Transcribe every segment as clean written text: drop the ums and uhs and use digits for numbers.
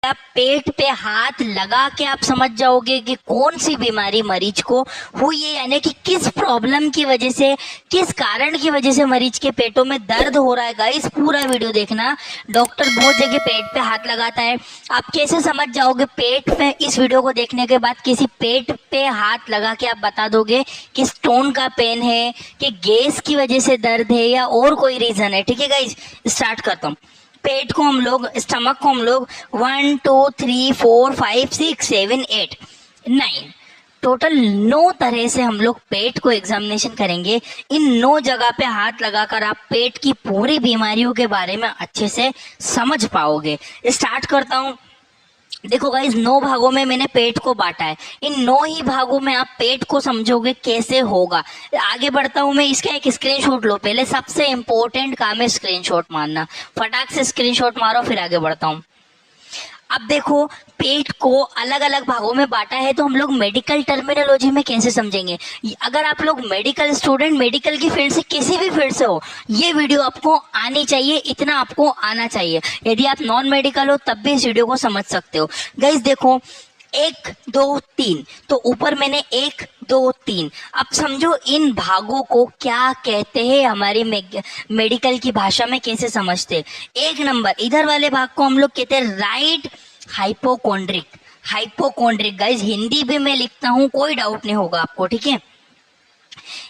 आप पेट पे हाथ लगा के आप समझ जाओगे कि कौन सी बीमारी मरीज को हुई है, यानी कि किस प्रॉब्लम की वजह से, किस कारण की वजह से मरीज के पेटों में दर्द हो रहा है। गाइस पूरा वीडियो देखना, डॉक्टर बहुत जगह पेट पे हाथ लगाता है, आप कैसे समझ जाओगे पेट पे। इस वीडियो को देखने के बाद किसी पेट पे हाथ लगा के आप बता दोगे कि स्टोन का पेन है, कि गैस की वजह से दर्द है, या और कोई रीजन है। ठीक है गाइस, स्टार्ट करता हूँ। पेट को हम लोग, स्टमक को हम लोग 1 2 3 4 5 6 7 8 9 टोटल 9 तरह से हम लोग पेट को एग्जामिनेशन करेंगे। इन 9 जगह पे हाथ लगाकर आप पेट की पूरी बीमारियों के बारे में अच्छे से समझ पाओगे। स्टार्ट करता हूँ। देखो गाइस, 9 भागों में मैंने पेट को बांटा है। इन 9 ही भागों में आप पेट को समझोगे कैसे होगा। आगे बढ़ता हूं मैं, इसका एक स्क्रीनशॉट लो। पहले सबसे इंपॉर्टेंट काम है स्क्रीनशॉट मारना। फटाक से स्क्रीनशॉट मारो, फिर आगे बढ़ता हूं। अब देखो, पेट को अलग अलग भागों में बांटा है, तो हम लोग मेडिकल टर्मिनोलॉजी में कैसे समझेंगे। अगर आप लोग मेडिकल स्टूडेंट, मेडिकल की फील्ड से, किसी भी फील्ड से हो, ये वीडियो आपको आनी चाहिए, इतना आपको आना चाहिए। यदि आप नॉन मेडिकल हो तब भी इस वीडियो को समझ सकते हो। गाइस देखो, 1 2 3, तो ऊपर मैंने 1 2 3। अब समझो इन भागों को क्या कहते हैं, हमारी मेडिकल की भाषा में कैसे समझते। 1 नंबर, इधर वाले भाग को हम लोग कहते हैं right hypochondriac. Hypochondriac guys Hindi भी मैं लिखता हूं, कोई डाउट नहीं होगा आपको। ठीक है,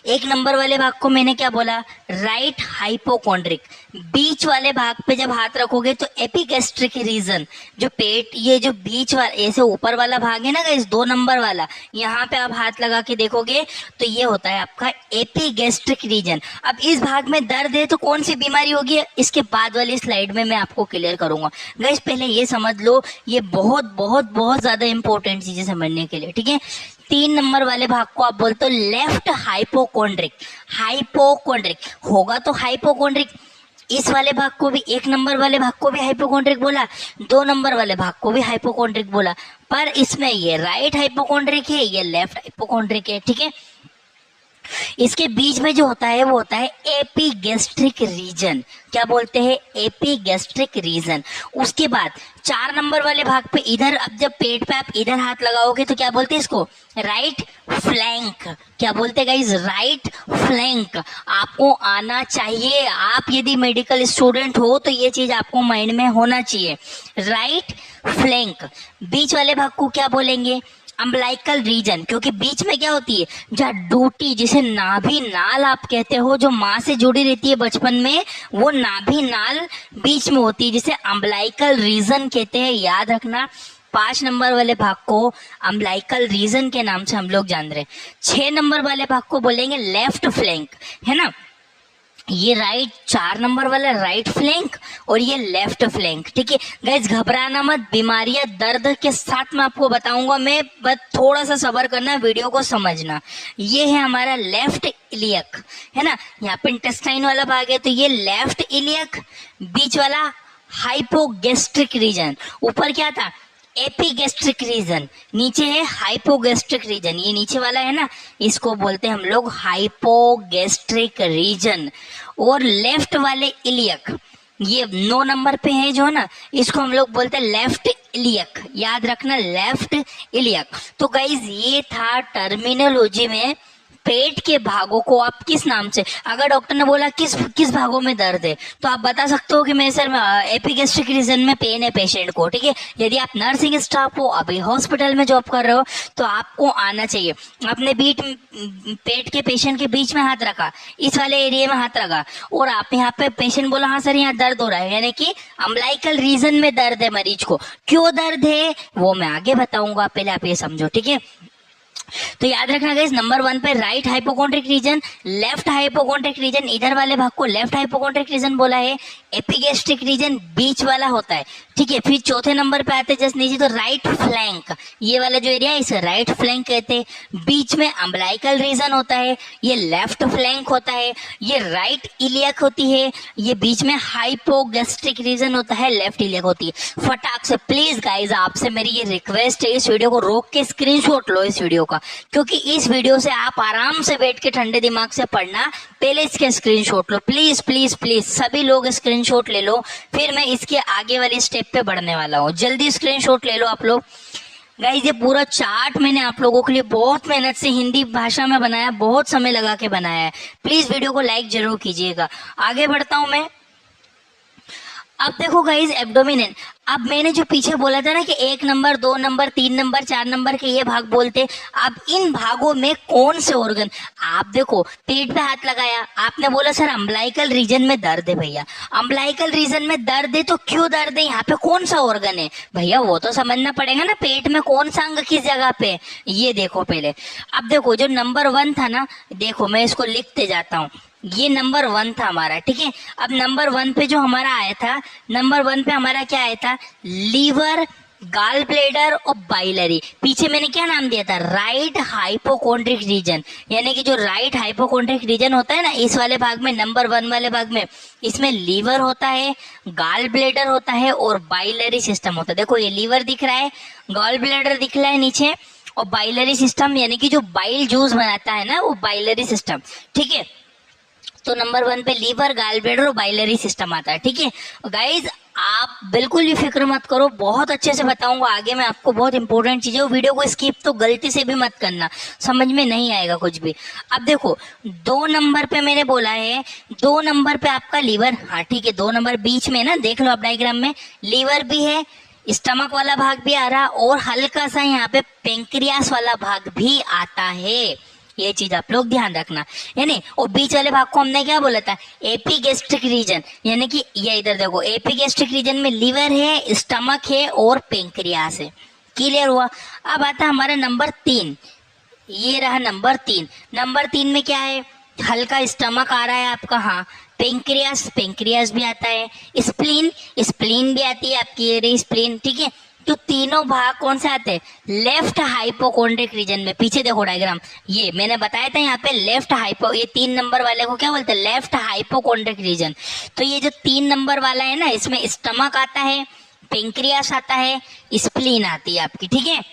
1 नंबर वाले भाग को मैंने क्या बोला, राइट हाइपोकॉन्ड्रिक। बीच वाले भाग पे जब हाथ रखोगे तो एपिगैस्ट्रिक रीजन, जो पेट, ये जो बीच वाला, ऐसे ऊपर वाला भाग है ना गाइस, 2 नंबर वाला, यहाँ पे आप हाथ लगा के देखोगे तो ये होता है आपका एपिगैस्ट्रिक रीजन। अब इस भाग में दर्द है तो कौन सी बीमारी होगी, इसके बाद वाली स्लाइड में मैं आपको क्लियर करूंगा। गाइस पहले ये समझ लो, ये बहुत बहुत बहुत ज्यादा इंपॉर्टेंट चीजें समझने के लिए। ठीक है, 3 नंबर वाले भाग को आप बोलते हो लेफ्ट हाइपोकॉन्ड्रिक। हाइपोकॉन्ड्रिक होगा तो हाइपोकॉन्ड्रिक। इस वाले भाग को भी, 1 नंबर वाले भाग को भी हाइपोकॉन्ड्रिक बोला, 2 नंबर वाले भाग को भी हाइपोकॉन्ड्रिक बोला, पर इसमें ये राइट हाइपोकॉन्ड्रिक है, ये लेफ्ट हाइपोकॉन्ड्रिक है। ठीक है, इसके बीच में जो होता है वो होता है एपिगैस्ट्रिक रीजन। क्या बोलते हैं, एपिगैस्ट्रिक रीजन। उसके बाद 4 नंबर वाले भाग पे इधर, अब जब पेट पे आप इधर हाथ लगाओगे तो क्या बोलते हैं इसको, राइट फ्लैंक। क्या बोलते हैं गाइस, राइट फ्लैंक। आपको आना चाहिए, आप यदि मेडिकल स्टूडेंट हो तो ये चीज आपको माइंड में होना चाहिए, राइट फ्लैंक। बीच वाले भाग को क्या बोलेंगे, अम्बलाइकल रीजन, क्योंकि बीच में क्या होती है, जहाँ डूटी, जिसे नाभि नाल आप कहते हो, जो माँ से जुड़ी रहती है बचपन में, वो नाभि नाल बीच में होती है, जिसे अम्बलाइकल रीजन कहते हैं। याद रखना, 5 नंबर वाले भाग को अम्बलाइकल रीजन के नाम से हम लोग जान रहे हैं। 6 नंबर वाले भाग को बोलेंगे लेफ्ट फ्लैंक, है ना। ये राइट, 4 नंबर वाला राइट फ्लैंक और ये लेफ्ट फ्लैंक। ठीक है गाइस, घबराना मत, बीमारियां दर्द के साथ मैं आपको बताऊंगा, मैं बस थोड़ा सा सब्र करना, वीडियो को समझना। ये है हमारा लेफ्ट इलियक, है ना, यहाँ पे इंटेस्टाइन वाला भाग है, तो ये लेफ्ट इलियक। बीच वाला हाइपोगैस्ट्रिक रीजन, ऊपर क्या था, एपिगैस्ट्रिक रीजन, नीचे है हाइपोगैस्ट्रिक रीजन। ये नीचे वाला है ना, इसको बोलते हैं हम लोग हाइपोगैस्ट्रिक रीजन। और लेफ्ट वाले इलियक, ये 9 नंबर पे है जो ना, इसको हम लोग बोलते हैं लेफ्ट इलियक। याद रखना, लेफ्ट इलियक। तो गाइज ये था टर्मिनोलॉजी में पेट के भागों को आप किस नाम से, अगर डॉक्टर ने बोला किस किस भागों में दर्द है, तो आप बता सकते हो कि मेरे सर एपिगैस्ट्रिक रीजन में पेन है पेशेंट को। ठीक है, यदि आप नर्सिंग स्टाफ हो, अभी हॉस्पिटल में जॉब कर रहे हो, तो आपको आना चाहिए। आपने पेट के पेशेंट के बीच में हाथ रखा, इस वाले एरिया में हाथ रखा, और आप यहाँ पे पेशेंट बोला हाँ सर यहाँ दर्द हो रहा है, यानी कि अम्बलाइकल रीजन में दर्द है मरीज को। क्यों दर्द है वो मैं आगे बताऊंगा, पहले आप ये समझो। ठीक है, तो याद रखना गाइस, नंबर 1 पे right hypochondriac region, left hypochondriac region, इधर वाले भाग को लेफ्ट हाइपोकॉन्ड्रिक रीजन बोला है। एपिगैस्ट्रिक रीजन बीच वाला होता है। ठीक है, फिर चौथे नंबर पे आते जस्ट नीचे, तो राइट फ्लैंक, ये वाला जो एरिया है इसे राइट फ्लैंक कहते हैं। बीच में अम्बलाइकल रीजन होता है, ये लेफ्ट फ्लैंक होता है। ये राइट इलियक होती है, ये बीच में हाइपोगैस्ट्रिक रीजन होता है, लेफ्ट इलियक होती है। फटाक से प्लीज गाइज, आपसे मेरी ये रिक्वेस्ट है, इस वीडियो को रोक के स्क्रीनशॉट लो इस वीडियो का, क्योंकि इस वीडियो से आप आराम से बैठ के ठंडे दिमाग से पढ़ना। पहले इसके screenshot low, please please please, सभी लोग स्क्रीनशॉट ले लो, फिर मैं इसके आगे वाली स्टेप पे बढ़ने वाला हूँ। जल्दी स्क्रीनशॉट ले लो आप लोग। गाइज ये पूरा चार्ट मैंने आप लोगों के लिए बहुत मेहनत से हिंदी भाषा में बनाया, बहुत समय लगा के बनाया है। प्लीज वीडियो को लाइक जरूर कीजिएगा। आगे बढ़ता हूं मैं। अब देखो गाइज एब्डोमिनेंट, अब मैंने जो पीछे बोला था ना कि 1 नंबर 2 नंबर 3 नंबर 4 नंबर के ये भाग बोलते, अब इन भागों में कौन से ऑर्गन, आप देखो पेट पे हाथ लगाया, आपने बोला सर अम्बलाइकल रीजन में दर्द है। भैया अम्बलाइकल रीजन में दर्द है तो क्यों दर्द है, यहाँ पे कौन सा ऑर्गन है भैया, वो तो समझना पड़ेगा ना, पेट में कौन सा अंग किस जगह पे। ये देखो पहले, अब देखो जो नंबर 1 था ना, देखो मैं इसको लिखते जाता हूँ, ये नंबर 1 था हमारा, ठीक है। अब नंबर 1 पे जो हमारा आया था, नंबर 1 पे हमारा क्या आया था, लीवर, गाल ब्लेडर और बाइलरी। पीछे मैंने क्या नाम दिया था, राइट हाइपोकोंड्रिक रीजन, यानी कि जो राइट हाइपोकोंड्रिक रीजन होता है ना, इस वाले भाग में, नंबर 1 वाले भाग में, इसमें लीवर होता है, गाल ब्लेडर होता है और बाइलरी सिस्टम होता है। देखो ये लीवर दिख रहा है, गाल ब्लेडर दिख रहा है नीचे, और बाइलरी सिस्टम यानी कि जो बाइल जूस बनाता है ना, वो बाइलरी सिस्टम, ठीक है। तो नंबर 1 पे लीवर, गाल ब्लेडर और बाइलरी सिस्टम आता है, ठीक है। गाइज आप बिल्कुल भी फिक्र मत करो, बहुत अच्छे से बताऊंगा आगे मैं आपको, बहुत इंपॉर्टेंट चीजें। वीडियो को स्किप तो गलती से भी मत करना, समझ में नहीं आएगा कुछ भी। अब देखो 2 नंबर पे मैंने बोला है, 2 नंबर पे आपका लीवर, हाँ ठीक है, 2 नंबर बीच में ना, देख लो आप डायग्राम में, लीवर भी है, स्टमक वाला भाग भी आ रहा, और हल्का सा यहाँ पे पेंक्रियास वाला भाग भी आता है। ये चीज आप लोग ध्यान रखना, यानी और बीच वाले भाग को हमने क्या बोला था, एपिगेस्ट्रिक रीजन, यानी कि ये इधर देखो, एपिगेस्ट्रिक रीजन में लीवर है, स्टमक है और पेंक्रियास है। क्लियर हुआ। अब आता है हमारा नंबर 3, ये रहा नंबर 3। नंबर 3 में क्या है, हल्का स्टमक आ रहा है आपका, हाँ, पेंक्रियास, पेंक्रियास भी आता है, स्प्लीन, स्प्लीन भी आती है आपकी, ये रही स्प्लीन, ठीक है। तो तीनों भाग कौन से आते हैं, लेफ्ट हाइपोकोंड्रिक रीजन में। पीछे देखो डायग्राम, ये मैंने बताया था यहाँ पे लेफ्ट हाइपो, ये 3 नंबर वाले को क्या बोलते हैं, लेफ्ट हाइपोकोंड्रिक रीजन। तो ये जो 3 नंबर वाला है ना, इसमें स्टमक आता है, पेंक्रियास आता है, स्प्लीन आती है आपकी, ठीक है।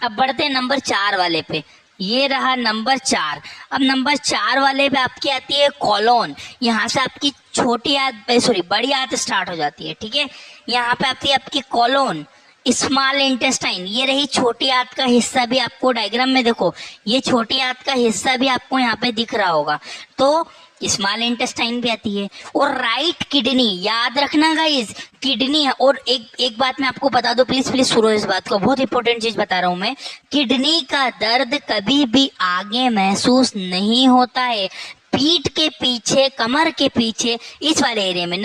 अब बढ़ते हैं नंबर 4 वाले पे, ये रहा नंबर 4। अब नंबर 4 वाले पे आपकी आती है कॉलोन, यहाँ से आपकी छोटी आंत, सॉरी बड़ी आंत स्टार्ट हो जाती है, ठीक है। यहाँ पे आती है आपकी कॉलोन, स्मॉल इंटेस्टाइन, ये रही छोटी आंत का हिस्सा भी आपको डायग्राम में देखो, ये छोटी आंत का हिस्सा भी आपको यहाँ पे दिख रहा होगा, तो स्मॉल इंटेस्टाइन भी आती है। और राइट किडनी, याद रखना गाइस, किडनी है। और एक बात मैं आपको बता दो, प्लीज प्लीज सुनो इस बात को, बहुत इंपॉर्टेंट चीज बता रहा हूं मैं, किडनी का दर्द कभी भी आगे महसूस नहीं होता है, पीठ के पीछे, कमर के पीछे, इस वाले एरिया में,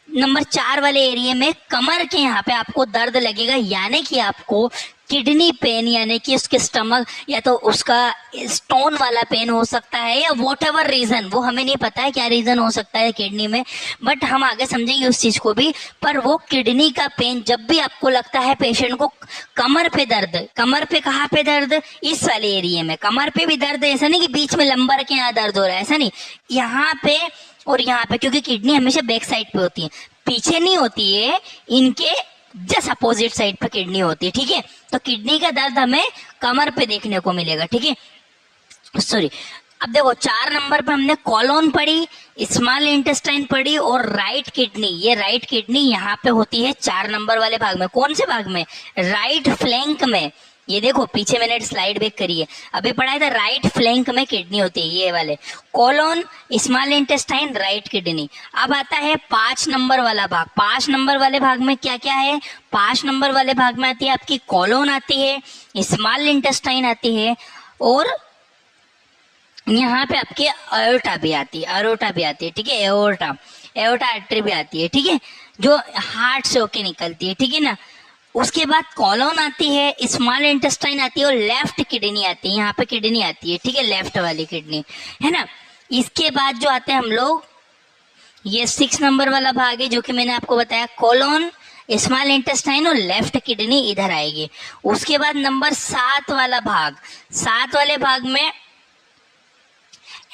नंबर 4 वाले एरिया में कमर के यहाँ पे आपको दर्द लगेगा, यानी कि आपको किडनी पेन, यानी कि उसके स्टमक या तो उसका स्टोन वाला पेन हो सकता है, या वॉट एवर रीजन, वो हमें नहीं पता है क्या रीजन हो सकता है किडनी में, बट हम आगे समझेंगे उस चीज को भी। पर वो किडनी का पेन जब भी आपको लगता है पेशेंट को कमर पे दर्द, कमर पे कहाँ पे दर्द, इस वाले एरिया में कमर पे भी दर्द, ऐसा नहीं कि बीच में लंबर के यहाँ दर्द हो रहा है, ऐसा नहीं, यहाँ पे और यहाँ पे, क्योंकि किडनी हमेशा बैक साइड पे होती है, पीछे नहीं होती है, इनके जस्ट अपोजिट साइड पे किडनी होती है, ठीक है। तो किडनी का दर्द हमें कमर पे देखने को मिलेगा, ठीक है। सॉरी, अब देखो 4 नंबर पे हमने कॉलोन पढ़ी, स्मॉल इंटेस्टाइन पढ़ी और राइट किडनी, ये राइट किडनी यहाँ पे होती है 4 नंबर वाले भाग में। कौन से भाग में, राइट फ्लैंक में। ये देखो पीछे मैंने स्लाइड बैक करी है, अभी पढ़ाया था, राइट फ्लैंक में किडनी होती है, ये वाले colon, small intestine, right kidney. अब आता है 5 नंबर वाला भाग। 5 नंबर वाले भाग में क्या क्या है, 5 नंबर वाले भाग में आती है आपकी कॉलोन आती है, स्मॉल इंटेस्टाइन आती है, और यहाँ पे आपके अयोटा भी आती है, अरोटा भी आती है, ठीक है, एओर्टा, एओर्टा आर्टरी भी आती है, ठीक है, जो हार्ट से होके निकलती है, ठीक है ना। उसके बाद कॉलोन आती है, स्मॉल इंटेस्टाइन आती है और लेफ्ट किडनी आती है, यहाँ पे किडनी आती है, ठीक है, लेफ्ट वाली किडनी है ना। इसके बाद जो आते हैं हम लोग, ये 6 नंबर वाला भाग है जो कि मैंने आपको बताया, कॉलोन, स्मॉल इंटेस्टाइन और लेफ्ट किडनी इधर आएगी। उसके बाद नंबर 7 वाला भाग, 7 वाले भाग में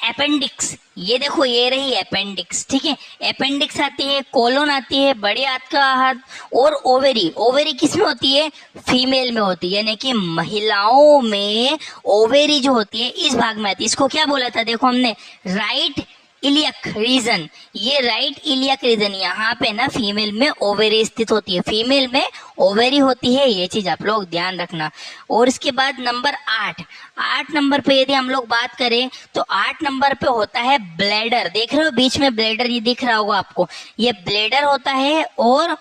अपेंडिक्स, ये देखो ये रही अपेंडिक्स, ठीक है, अपेंडिक्स आती है, कोलोन आती है, बड़े हाथ का हाथ, और ओवेरी, ओवेरी किस में होती है, फीमेल में होती है, यानी कि महिलाओं में ओवेरी जो होती है इस भाग में आती है। इसको क्या बोला था, देखो हमने राइट इलियक रीजन, ये राइट इलियक रीजन, यहाँ पे ना फीमेल में ओवेरी स्थित होती है, फीमेल में ओवेरी होती है, ये चीज आप लोग ध्यान रखना। और इसके बाद नंबर 8 नंबर पे यदि हम लोग बात करें तो 8 नंबर पे होता है ब्लैडर। देख रहे हो बीच में ब्लैडर, ये दिख रहा होगा आपको, ये ब्लैडर होता है। और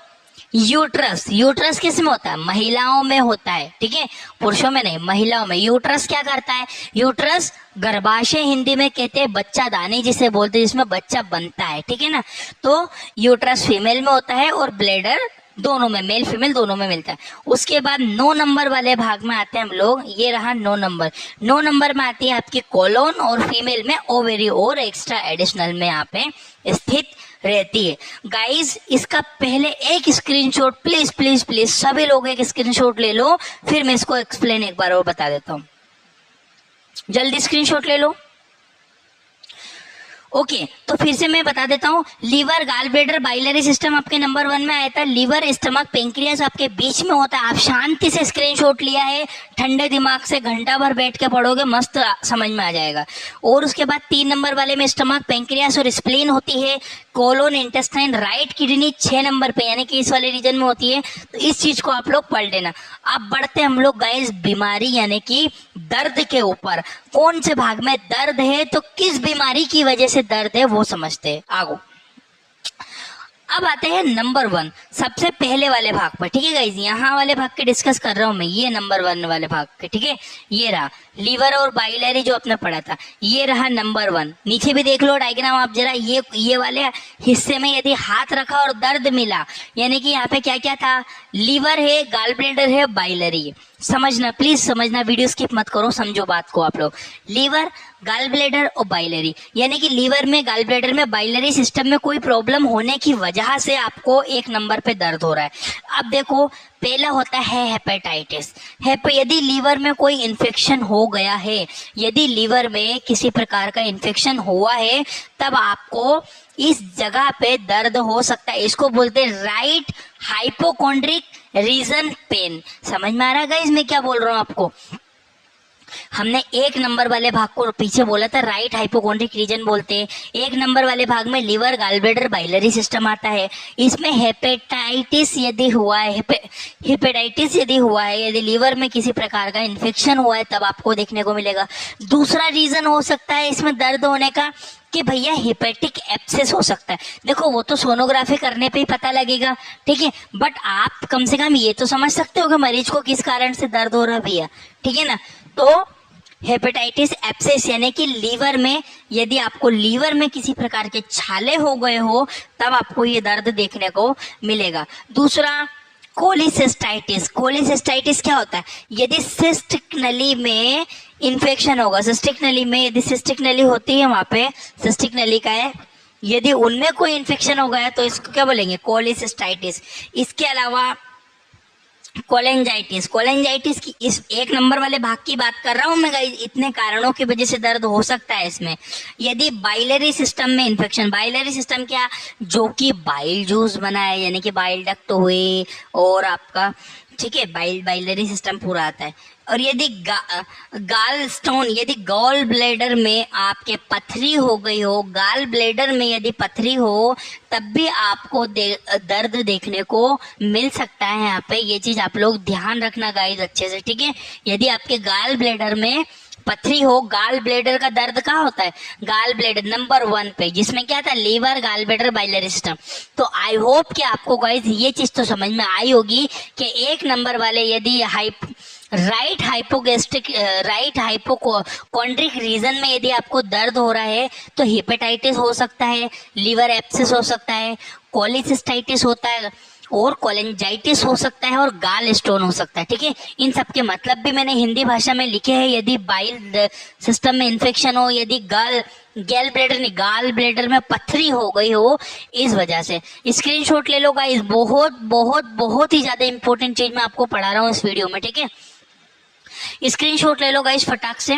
यूट्रस किस में होता है? महिलाओं में होता है, ठीक है, पुरुषों में नहीं, महिलाओं में। यूट्रस क्या करता है? यूट्रस गर्भाशय हिंदी में कहते हैं बच्चा दानी जिसे बोलते हैं, जिसमें बच्चा बनता है, ठीक है ना। तो यूट्रस फीमेल में होता है और ब्लैडर दोनों में, मेल फीमेल दोनों में मिलता है। उसके बाद 9 नंबर वाले भाग में आते हैं हम लोग, ये रहा 9 नंबर। 9 नंबर में आती है आपकी कोलोन और फीमेल में ओवेरी और एक्स्ट्रा एडिशनल में यहाँ पे स्थित रहती है। गाइस इसका पहले एक स्क्रीनशॉट प्लीज प्लीज प्लीज सभी लोग एक स्क्रीनशॉट ले लो, फिर मैं इसको एक्सप्लेन एक बार और बता देता हूँ। जल्दी स्क्रीनशॉट ले लो। ओके तो फिर से मैं बता देता हूँ, liver, gall bladder, biliary system आपके नंबर 1 में आया था। लीवर, स्टमक, पेंक्रियास आपके बीच में होता है। आप शांति से स्क्रीनशॉट लिया है, ठंडे दिमाग से घंटा भर बैठ के पढ़ोगे, मस्त समझ में आ जाएगा। और उसके बाद 3 नंबर वाले में स्टमक, पेंक्रियास और स्प्लीन होती है। Colon, intestine, right kidney 6 number पे यानी कि इस वाले रीजन में होती है। तो इस चीज को आप लोग पढ़ लेना। अब बढ़ते हम लोग गाइस बीमारी यानी कि दर्द के ऊपर। कौन से भाग में दर्द है तो किस बीमारी की वजह से दर्द है वो समझते हैं आगो। अब आते हैं नंबर 1 सबसे पहले वाले भाग पर, ठीक है गाइस, यहाँ वाले भाग के डिस्कस कर रहा हूँ मैं, ये नंबर 1 वाले भाग के, ठीक है। ये रहा लीवर और बाइलरी जो आपने पढ़ा था, ये रहा नंबर 1। नीचे भी देख लो डायग्राम आप जरा, ये वाले हिस्से में यदि हाथ रखा और दर्द मिला यानी कि यहाँ पे क्या क्या था, लीवर है, गाल ब्लैडर है, बाइलरी है। समझना प्लीज समझना, वीडियो स्किप मत करो, समझो बात को आप लोग। लीवर, गाल ब्लैडर और बाइलरी यानी कि लीवर में, गाल ब्लैडर में, बाइलरी सिस्टम में कोई प्रॉब्लम होने की वजह से आपको 1 नंबर पे दर्द हो रहा है। अब देखो पहला होता है हेपेटाइटिस। यदि लीवर में कोई इन्फेक्शन हो गया है, यदि लीवर में किसी प्रकार का इन्फेक्शन हुआ है, तब आपको इस जगह पे दर्द हो सकता है। इसको बोलते हैं राइट हाइपोकॉन्ड्रिक रीजन पेन। समझ में आ रहा है गाइस मैं क्या बोल रहा हूँ आपको? हमने 1 नंबर वाले भाग को पीछे बोला था राइट हाइपोकॉन्ड्रिक रीजन बोलते हैं। 1 नंबर वाले भाग में liver, gall bladder, biliary system आता है। इसमें हेपेटाइटिस यदि हुआ है, हेपेटाइटिस यदि हुआ है, यदि लीवर में किसी प्रकार का इन्फेक्शन हुआ है, तब आपको देखने को मिलेगा। दूसरा रीजन हो सकता है इसमें दर्द होने का कि भैया हेपेटिक एब्सेस हो सकता है। देखो वो तो सोनोग्राफी करने पे ही पता लगेगा, ठीक है, बट आप कम से कम ये तो समझ सकते हो कि मरीज को किस कारण से दर्द हो रहा है भैया, ठीक है ना। तो हेपेटाइटिस एब्सेस यानी कि लीवर में, यदि आपको लीवर में किसी प्रकार के छाले हो गए हो, तब आपको ये दर्द देखने को मिलेगा। दूसरा कोलिसिस्टाइटिस। कोलिसिस्टाइटिस क्या होता है? यदि सिस्टिक नली में इन्फेक्शन होगा, सिस्टिक नली में यदि सिस्टिक नली होती है, वहां पे सिस्टिक नली का है, यदि उनमें कोई इन्फेक्शन हो गया तो इसको क्या बोलेंगे? कोलिसिस्टाइटिस। इसके अलावा कोलेंजाइटिस। कोलेंजाइटिस की इस 1 नंबर वाले भाग की बात कर रहा हूं मैं गाइस, इतने कारणों की वजह से दर्द हो सकता है इसमें। यदि बाइलरी सिस्टम में इन्फेक्शन, बाइलरी सिस्टम क्या, जो कि बाइल जूस बनाए यानी कि बाइल डक्ट हुए और आपका, ठीक है, बाइलरी सिस्टम पूरा आता है। और यदि गाल स्टोन, यदि गॉल ब्लैडर में आपके पथरी हो गई हो, गाल ब्लैडर में यदि पथरी हो, तब भी आपको दर्द देखने को मिल सकता है यहाँ पे। ये चीज आप लोग ध्यान रखना गाइस अच्छे से, ठीक है। यदि आपके गाल ब्लैडर में पथरी हो, गाल ब्लैडर का दर्द कहाँ होता है? गाल ब्लैडर नंबर 1 पे, जिसमें क्या था? Liver, gall bladder, biliary system. तो आई होप कि आपको गाइस ये चीज तो समझ में आई होगी कि 1 नंबर वाले यदि राइट हाइपोकॉन्ड्रिक रीजन में यदि आपको दर्द हो रहा है तो हेपेटाइटिस हो सकता है, लीवर एब्सेस हो सकता है, कोलिसिस्टाइटिस होता है और कोलेंजाइटिस हो सकता है और गाल स्टोन हो सकता है, ठीक है। इन सब के मतलब भी मैंने हिंदी भाषा में लिखे हैं। यदि बाइल सिस्टम में इन्फेक्शन हो, यदि गाल ब्लैडर में पथरी हो गई हो, इस वजह से स्क्रीनशॉट ले लो गाइस। बहुत बहुत बहुत ही ज्यादा इंपॉर्टेंट चीज मैं आपको पढ़ा रहा हूँ इस वीडियो में, ठीक है। स्क्रीनशॉट ले लो गाइस फटाक से।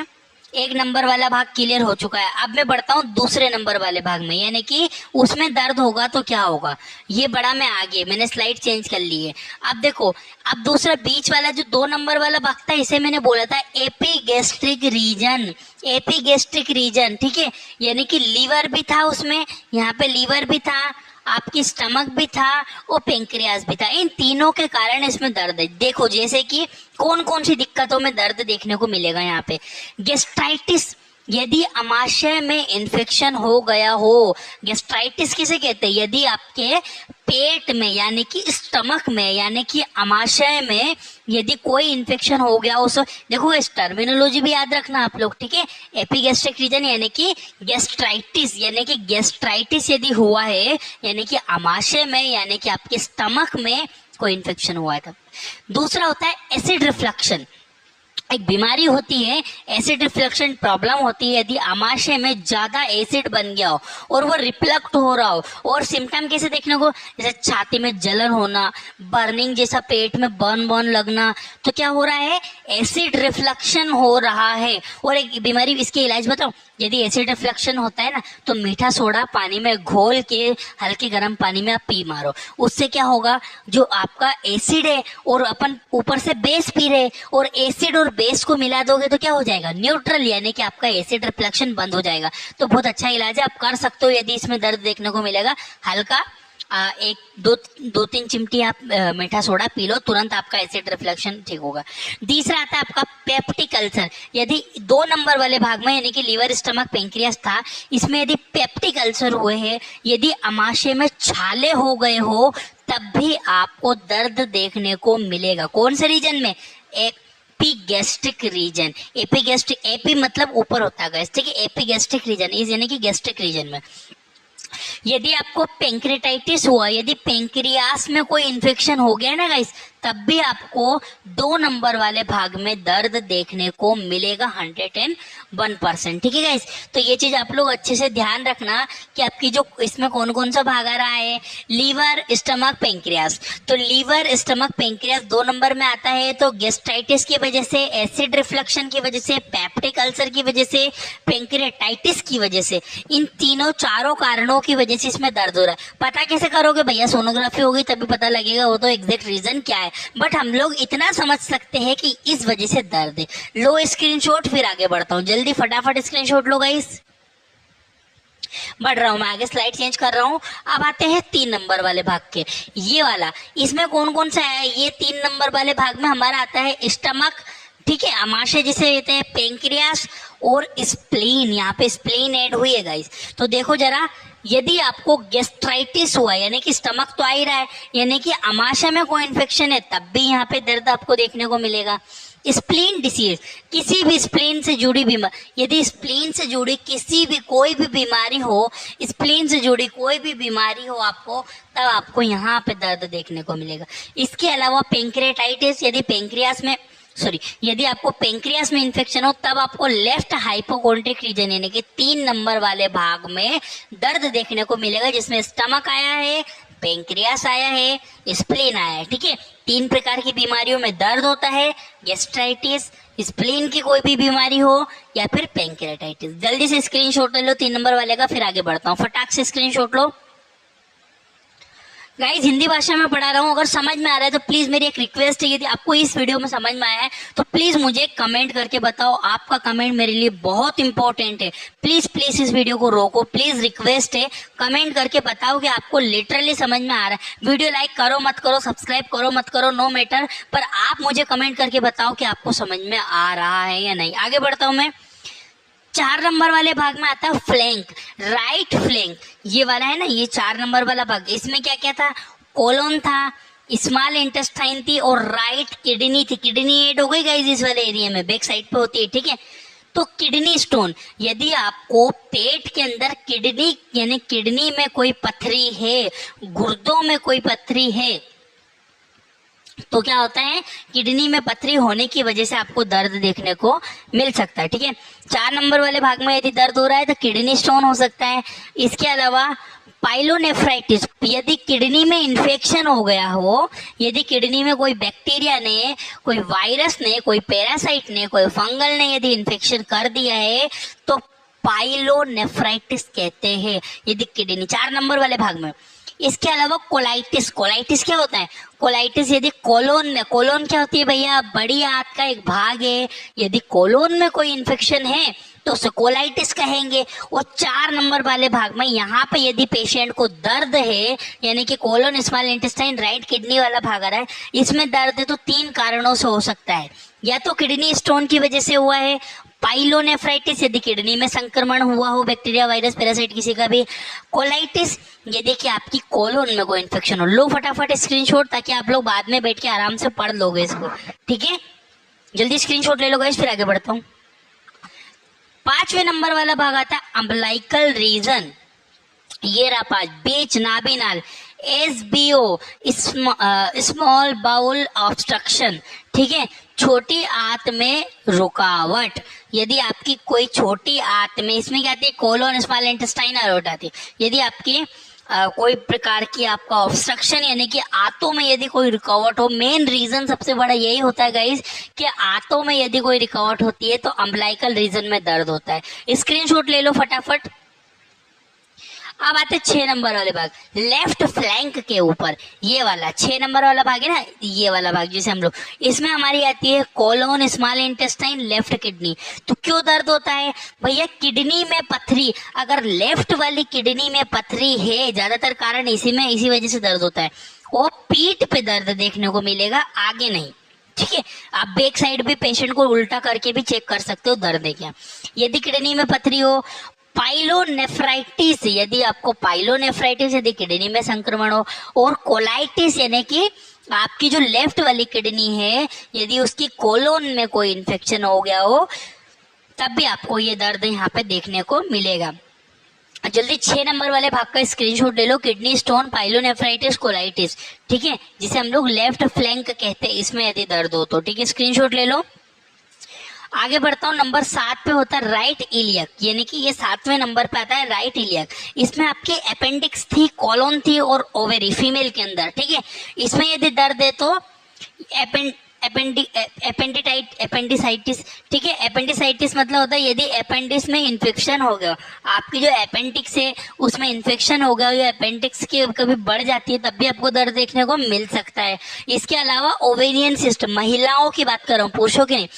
एक नंबर वाला भाग क्लियर हो चुका है। अब मैं बढ़ता हूँ दूसरे नंबर वाले भाग में, यानी कि उसमें दर्द होगा तो क्या होगा। ये बड़ा मैं आगे, मैंने स्लाइड चेंज कर ली है। अब देखो, अब दूसरा बीच वाला जो 2 नंबर वाला भाग था, इसे मैंने बोला था एपिगैस्ट्रिक रीजन। एपिगैस्ट्रिक रीजन, ठीक है, यानी कि लीवर भी था उसमें, यहाँ पे लीवर भी था, आपकी स्टमक भी था और पेंक्रियास भी था। इन तीनों के कारण इसमें दर्द है। देखो जैसे कि कौन कौन सी दिक्कतों में दर्द देखने को मिलेगा यहाँ पे। गैस्ट्राइटिस, यदि अमाशय में इन्फेक्शन हो गया हो। गैस्ट्राइटिस किसे कहते हैं? यदि आपके पेट में यानी कि स्टमक में यानी कि अमाशय में यदि कोई इन्फेक्शन हो गया हो। देखो इस टर्मिनोलॉजी भी याद रखना आप लोग, ठीक है। एपिगैस्ट्रिक रीजन यानी कि गैस्ट्राइटिस, यानी कि गैस्ट्राइटिस यदि हुआ है यानी कि अमाशय में यानी कि आपके स्टमक में कोई इन्फेक्शन हुआ है तब। दूसरा होता है एसिड रिफ्लक्शन। एक बीमारी होती है एसिड रिफ्लक्शन प्रॉब्लम होती है यदि अमाशय में ज्यादा एसिड बन गया हो और वो रिफ्लेक्ट हो रहा हो। और सिम्टम कैसे देखने को, जैसे छाती में जलन होना, बर्निंग जैसा, पेट में बर्न लगना, तो क्या हो रहा है? एसिड रिफ्लक्शन हो रहा है। और एक बीमारी, इसके इलाज बताओ। यदि एसिड रिफ्लक्शन होता है ना, तो मीठा सोडा पानी में घोल के हल्के गर्म पानी में आप पी मारो। उससे क्या होगा, जो आपका एसिड है और अपन ऊपर से बेस पी रहे, और एसिड और बेस को मिला दोगे तो क्या हो जाएगा? न्यूट्रल, यानी कि आपका एसिड रिफ्लेक्शन बंद हो जाएगा। तो बहुत अच्छा इलाज है, आप कर सकते हो। यदि इसमें दर्द देखने को मिलेगा, हल्का एक दो तीन चिमटी आप मीठा सोडा पी लो, तुरंत आपका एसिड रिफ्लेक्शन ठीक होगा। तीसरा आता है आपका पेप्टिक अल्सर। यदि 2 नंबर वाले भाग में यानी कि लीवर, स्टमक, पेंक्रियास था, इसमें यदि पेप्टिक अल्सर हुए हैं, यदि अमाशय में छाले हो गए हो, तब भी आपको दर्द देखने को मिलेगा। कौन से रीजन में? Epigastric region. एपिगैस्ट्रिक, एपी मतलब ऊपर होता है गैस, ठीक है। एपिगैस्ट्रिक रीजन इस यानी कि गैस्ट्रिक रीजन में। यदि आपको पेंक्रेटाइटिस हुआ, यदि पेंक्रियास में कोई इन्फेक्शन हो गया ना गाइस, तब भी आपको 2 नंबर वाले भाग में दर्द देखने को मिलेगा 101%, ठीक है गाइस। तो ये चीज आप लोग अच्छे से ध्यान रखना कि आपकी जो इसमें कौन कौन सा भाग आ रहा है, लीवर, स्टमक, पेंक्रियास। तो लीवर, स्टमक, पेंक्रियास 2 नंबर में आता है, तो गैस्ट्राइटिस की वजह से, एसिड रिफ्लक्शन की वजह से, पेप्टिक अल्सर की वजह से, पेंक्रेटाइटिस की वजह से, इन तीनों चारों कारणों की वजह से इसमें दर्द हो रहा है। पता कैसे करोगे भैया? सोनोग्राफी होगी तभी पता लगेगा, वो तो एग्जैक्ट रीजन क्या है। बट हम लोग इतना समझ सकते हैं कि इस वजह से दर्द है। लो स्क्रीनशॉट, फिर आगे बढ़ता हूं, जल्दी फटाफट स्क्रीनशॉट लो गाइस। बढ़ रहा हूं मैं आगे, स्लाइड चेंज कर रहा हूं। अब आते हैं 3 नंबर वाले भाग के, ये वाला। इसमें कौन कौन सा है? ये 3 नंबर वाले भाग में हमारा आता है स्टमक, ठीक है, अमाशय जिसे कहते हैं, पेंक्रियास और स्प्लीन। यहाँ पे स्प्लीन ऐड हुई है गाइस। तो देखो जरा, यदि आपको गैस्ट्राइटिस हुआ यानी कि स्टमक तो आ ही रहा है, यानी कि अमाशय में कोई इन्फेक्शन है, तब भी यहाँ पे दर्द आपको देखने को मिलेगा। स्प्लीन डिसीज, किसी भी स्प्लीन से जुड़ी बीमारी, यदि स्प्लीन से जुड़ी किसी भी कोई भी बीमारी हो, स्प्लीन से जुड़ी कोई भी बीमारी हो आपको, तब आपको यहाँ पे दर्द देखने को मिलेगा। इसके अलावा पेंक्रेटाइटिस, यदि पेंक्रियास में यदि आपको पेंक्रियास में इन्फेक्शन हो, तब आपको लेफ्ट हाइपोकोंड्रिक रीजन यानी कि 3 नंबर वाले भाग में दर्द देखने को मिलेगा, जिसमें स्टमक आया है, पेंक्रियास आया है, स्प्लीन आया है, ठीक है। 3 प्रकार की बीमारियों में दर्द होता है, गैस्ट्राइटिस, स्प्लीन की कोई भी बीमारी हो या फिर पेंक्रेटाइटिस। जल्दी से स्क्रीनशॉट ले लो 3 नंबर वाले का, फिर आगे बढ़ता हूँ। फटाक से स्क्रीनशॉट लो गाइज। हिंदी भाषा में पढ़ा रहा हूँ, अगर समझ में आ रहा है तो प्लीज मेरी एक रिक्वेस्ट है, यदि आपको इस वीडियो में समझ में आया है तो प्लीज मुझे कमेंट करके बताओ। आपका कमेंट मेरे लिए बहुत इंपॉर्टेंट है। प्लीज प्लीज इस वीडियो को रोको, प्लीज रिक्वेस्ट है, कमेंट करके बताओ कि आपको लिटरली समझ में आ रहा है। वीडियो लाइक करो मत करो, सब्सक्राइब करो मत करो, नो मैटर, पर आप मुझे कमेंट करके बताओ कि आपको समझ में आ रहा है या नहीं। आगे बढ़ता हूँ मैं। 4 नंबर वाले भाग में आता है फ्लैंक, राइट फ्लैंक, ये वाला है ना, ये 4 नंबर वाला भाग। इसमें क्या क्या था? कोलोन था, स्मॉल इंटेस्टाइन थी और राइट किडनी थी। किडनी ऐड हो गई गाइस इस वाले एरिया में, बैक साइड पे होती है, ठीक है। तो किडनी स्टोन, यदि आपको पेट के अंदर किडनी यानी किडनी में कोई पथरी है, गुर्दों में कोई पथरी है, तो क्या होता है? किडनी में पथरी होने की वजह से आपको दर्द देखने को मिल सकता है, ठीक है। 4 नंबर वाले भाग में यदि दर्द हो रहा है तो किडनी स्टोन हो सकता है। इसके अलावा पाइलोनेफ्राइटिस, यदि किडनी में इन्फेक्शन हो गया हो, यदि किडनी में कोई बैक्टीरिया ने, कोई वायरस ने, कोई पैरासाइट ने, कोई फंगल ने यदि इन्फेक्शन कर दिया है तो पाइलोनेफ्राइटिस कहते हैं, यदि किडनी 4 नंबर वाले भाग में। इसके अलावा कोलाइटिस, कोलाइटिस क्या होता है? कोलाइटिस यदि कोलोन में, कोलोन क्या होती है भैया? बड़ी आंत का एक भाग है, यदि कोलोन में कोई इन्फेक्शन है तो उसे कोलाइटिस कहेंगे। और 4 नंबर वाले भाग में यहाँ पे यदि पेशेंट को दर्द है, यानी कि colon small intestine right kidney वाला भाग आ रहा है, इसमें दर्द है तो 3 कारणों से हो सकता है। या तो किडनी स्टोन की वजह से हुआ है, पाइलोनेफ्राइटिस यदि किडनी में संक्रमण हुआ हो, बैक्टीरिया वायरस पैरासाइट किसी का भी, कोलाइटिस यदि कि आपकी कोलोन में कोई इन्फेक्शन हो। लो फटाफट स्क्रीनशॉट ताकि आप लोग बाद में बैठ के आराम से पढ़ लोगे इसको, ठीक है? जल्दी स्क्रीनशॉट ले लो गाइस, फिर आगे बढ़ता हूँ। 5वें नंबर वाला भाग आता है अम्बलाइकल रीजन, ये रहा 5, बीच नाभिनाल, SBO स्मॉल बाउल ऑब्स्ट्रक्शन, ठीक है? छोटी आंत में रुकावट, यदि आपकी कोई छोटी आंत में, इसमें क्या आती है? कोलोन स्मॉल इंटेस्टाइन अरोट आती है। यदि आपकी कोई प्रकार की आपका ऑब्स्ट्रक्शन यानी कि आंतों में यदि कोई रुकावट हो, मेन रीजन सबसे बड़ा यही होता है गाइस कि आंतों में यदि कोई रुकावट होती है तो अम्बलाइकल रीजन में दर्द होता है। स्क्रीनशॉट ले लो फटाफट। अब आते 6 नंबर वाले भाग, लेफ्ट फ्लैंक के ऊपर, ये वाला 6 नंबर वाला भाग है ना, ये वाला भाग जिसे हम लोग, इसमें हमारी आती है colon small intestine left kidney. तो क्यों दर्द होता है भैया? किडनी में पथरी, अगर लेफ्ट वाली किडनी में पथरी है, ज्यादातर कारण इसी वजह से दर्द होता है। वो पीठ पे दर्द देखने को मिलेगा, आगे नहीं, ठीक है? आप बैक साइड भी पेशेंट को उल्टा करके भी चेक कर सकते हो दर्द है क्या। यदि किडनी में पथरी हो, पाइलोनेफ्राइटिस, यदि आपको पाइलोनेफ्राइटिस यदि किडनी में संक्रमण हो, और कोलाइटिस यानी कि आपकी जो लेफ्ट वाली किडनी है यदि उसकी कोलोन में कोई इन्फेक्शन हो गया हो, तब भी आपको ये दर्द यहाँ पे देखने को मिलेगा। जल्दी 6 नंबर वाले भाग का स्क्रीनशॉट ले लो, किडनी स्टोन, पाइलोनेफ्राइटिस, कोलाइटिस, ठीक है? जिसे हम लोग लेफ्ट फ्लैंक कहते हैं, इसमें यदि दर्द हो तो, ठीक है? स्क्रीनशॉट ले लो। आगे बढ़ता हूँ, नंबर 7 पे होता है राइट इलियक, यानी कि ये 7वें नंबर पे आता है राइट इलियक। इसमें आपके अपेंडिक्स थी, कॉलोन थी और ओवेरी फीमेल के अंदर, ठीक है? इसमें यदि दर्द है तो एपेंडिसाइटिस, ठीक है? एपेंडिसाइटिस मतलब होता है यदि अपेंडिक्स में इन्फेक्शन हो गया, आपकी जो अपेंडिक्स है उसमें इन्फेक्शन हो गया, या अपेंडिक्स की कभी बढ़ जाती है तब भी आपको दर्द देखने को मिल सकता है। इसके अलावा ओवेरियन सिस्ट, महिलाओं की बात कर रहा हूँ, पुरुषों की नहीं,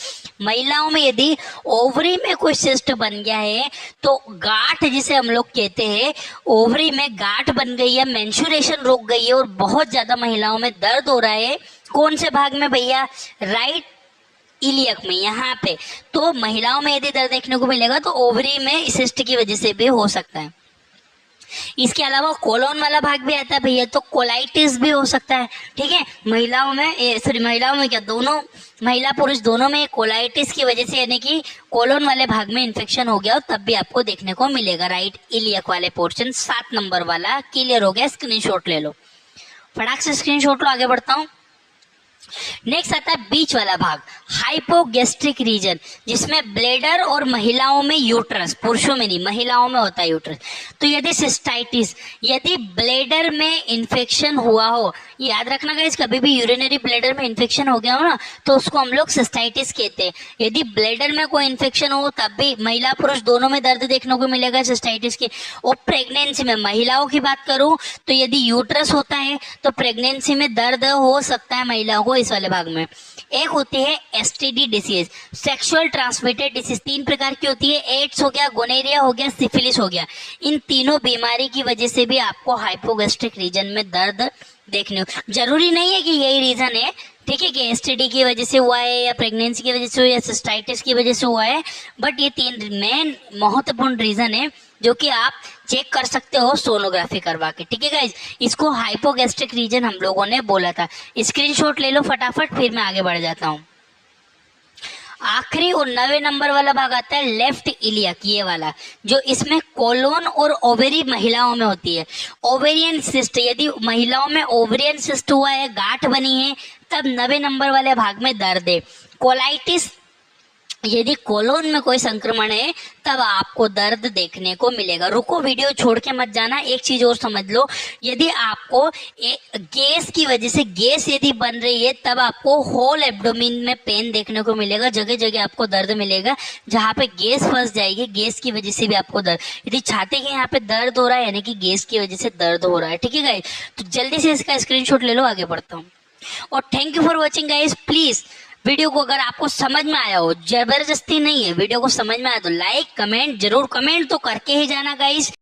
महिलाओं में यदि ओवरी में कोई सिस्ट बन गया है तो गांठ जिसे हम लोग कहते हैं, ओवरी में गांठ बन गई है, मेंस्ट्रुएशन रुक गई है और बहुत ज्यादा महिलाओं में दर्द हो रहा है, कौन से भाग में भैया? राइट इलियक में, यहाँ पे। तो महिलाओं में यदि दर्द देखने को मिलेगा तो ओवरी में सिस्ट की वजह से भी हो सकता है। इसके अलावा कोलोन वाला भाग भी आता है भैया, तो कोलाइटिस भी हो सकता है, ठीक है? महिलाओं में क्या, दोनों महिला पुरुष दोनों में कोलाइटिस की वजह से यानी कि कोलोन वाले भाग में इन्फेक्शन हो गया हो तब भी आपको देखने को मिलेगा राइट इलियक वाले पोर्शन। 7 नंबर वाला क्लियर हो गया, स्क्रीनशॉट ले लो फटाक से, स्क्रीनशॉट लो। आगे बढ़ता हूँ। नेक्स्ट आता है बीच वाला भाग, हाइपोगैस्ट्रिक रीजन, जिसमें ब्लेडर और महिलाओं में यूट्रस, पुरुषों में नहीं महिलाओं में होता है यूट्रस। तो यदि सिस्टाइटिस, यदि ब्लेडर में इन्फेक्शन हुआ हो, याद रखना गाइस, कभी भी यूरिनरी ब्लेडर में इन्फेक्शन हो गया हो ना तो उसको हम लोग सिस्टाइटिस कहते हैं। यदि ब्लेडर में कोई इन्फेक्शन हो तब भी महिला पुरुष दोनों में दर्द देखने को मिलेगा सिस्टाइटिस की। और प्रेगनेंसी में, महिलाओं की बात करूं तो यदि यूट्रस होता है तो प्रेगनेंसी में दर्द हो सकता है महिलाओं को इस वाले भाग में। एक होती है STD disease, sexual transmitted disease, 3 प्रकार की होती है, एड्स हो गया, गोनेरिया हो गया, सिफिलिस हो गया। इन तीनों बीमारी की वजह से भी आपको हाइपोगैस्ट्रिक रीजन में दर्द देखने को, जरूरी नहीं है कि यही रीजन है, ठीक है, कि एसटीडी की वजह से हुआ है या प्रेगनेंसी की वजह से हुआ या सिस्टाइटिस की वजह से हुआ है, बट ये 3 मेन महत्वपूर्ण रीजन है जो कि आप चेक कर सकते हो सोनोग्राफी करवा के, ठीक है गाइज? इसको हाइपोगैस्ट्रिक रीजन हम लोगों ने बोला था। स्क्रीनशॉट ले लो फटाफट, फिर मैं आगे बढ़ जाता हूँ। आखिरी और 9वें नंबर वाला भाग आता है लेफ्ट इलियक, ये वाला, जो इसमें कोलोन और ओवेरी महिलाओं में होती है। ओवेरियन सिस्ट, यदि महिलाओं में ओवेरियन सिस्ट हुआ है, गांठ बनी है, तब 9वें नंबर वाले भाग में दर्द है। कोलाइटिस यदि कोलोन में कोई संक्रमण है तब आपको दर्द देखने को मिलेगा। रुको, वीडियो छोड़ के मत जाना। एक चीज और समझ लो, यदि आपको गैस की वजह से गैस यदि बन रही है तब आपको होल एब्डोमेन में पेन देखने को मिलेगा, जगह जगह आपको दर्द मिलेगा। जहाँ पे गैस फंस जाएगी, गैस की वजह से भी आपको दर्द, यदि छाती के यहाँ पे दर्द हो रहा है यानी कि गैस की वजह से दर्द हो रहा है। ठीक है गाइस, तो जल्दी से इसका स्क्रीनशॉट ले लो, आगे बढ़ता हूँ। और thank you for watching guys. Please video को अगर आपको समझ में आया हो, जबरदस्ती नहीं है, वीडियो को समझ में आया तो लाइक कमेंट जरूर, कमेंट तो करके ही जाना गाइस।